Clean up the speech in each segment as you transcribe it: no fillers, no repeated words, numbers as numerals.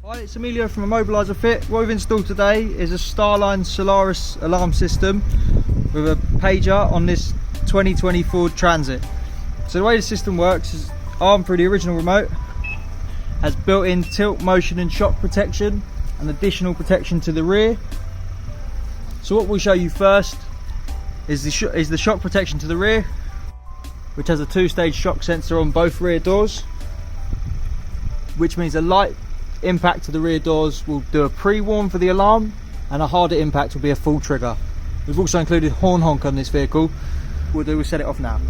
Hi, it's Emilio from Immobiliser Fit. What we've installed today is a Starline Solaris alarm system with a pager on this 2020 Ford Transit. So the way the system works is armed through the original remote, has built-in tilt, motion and shock protection and additional protection to the rear. So what we'll show you first is the shock protection to the rear, which has a two-stage shock sensor on both rear doors, which means a light impact to the rear doors will do a pre-warn for the alarm, and a harder impact will be a full trigger. We've also included Honk on this vehicle. We'll set it off now.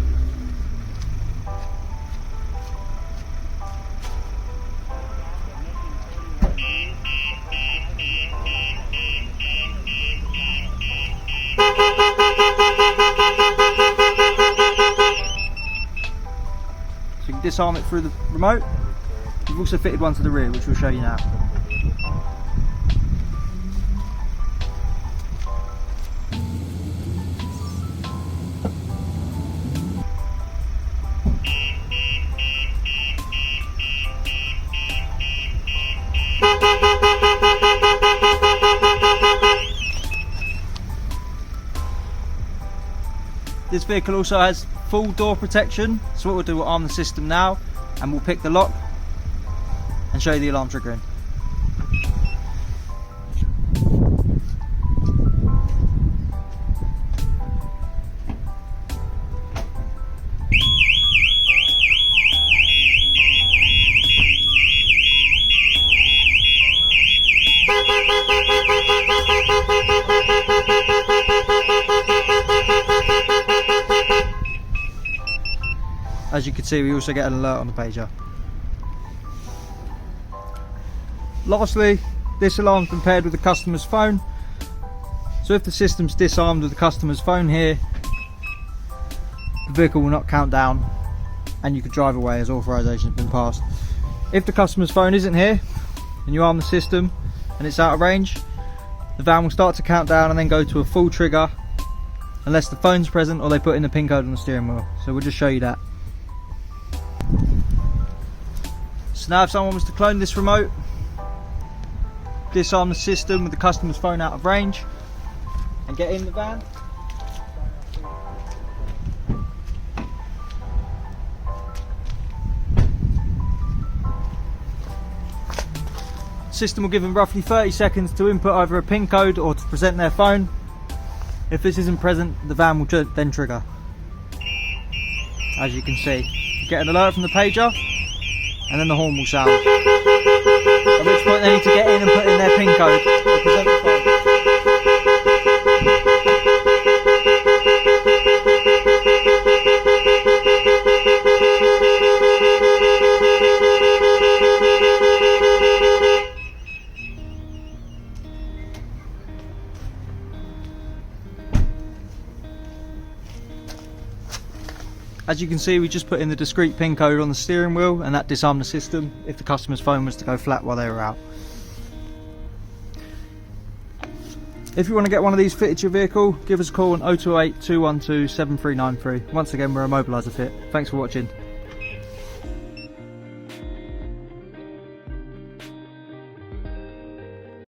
So you can disarm it through the remote. We've also fitted one to the rear, which we'll show you now. This vehicle also has full door protection, so what we'll do, we'll arm the system now and we'll pick the lock and show you the alarm triggering. As you can see, we also get an alert on the pager. Lastly, this alarm's been paired with the customer's phone. So if the system's disarmed with the customer's phone here, the vehicle will not count down and you can drive away as authorization has been passed. If the customer's phone isn't here and you arm the system and it's out of range, the van will start to count down and then go to a full trigger unless the phone's present or they put in the PIN code on the steering wheel. So we'll just show you that. So now if someone was to clone this remote, disarm the system with the customer's phone out of range and get in the van, the system will give them roughly 30 seconds to input either a PIN code or to present their phone. If this isn't present, the van will then trigger. As you can see, you get an alert from the pager and then the horn will sound. At which point they need to get in and put in their PIN code or present the phone. As you can see, we just put in the discrete PIN code on the steering wheel and that disarmed the system if the customer's phone was to go flat while they were out. If you want to get one of these fitted to your vehicle, give us a call on 0208 212 7393. Once again, we're Immobiliser Fit. Thanks for watching.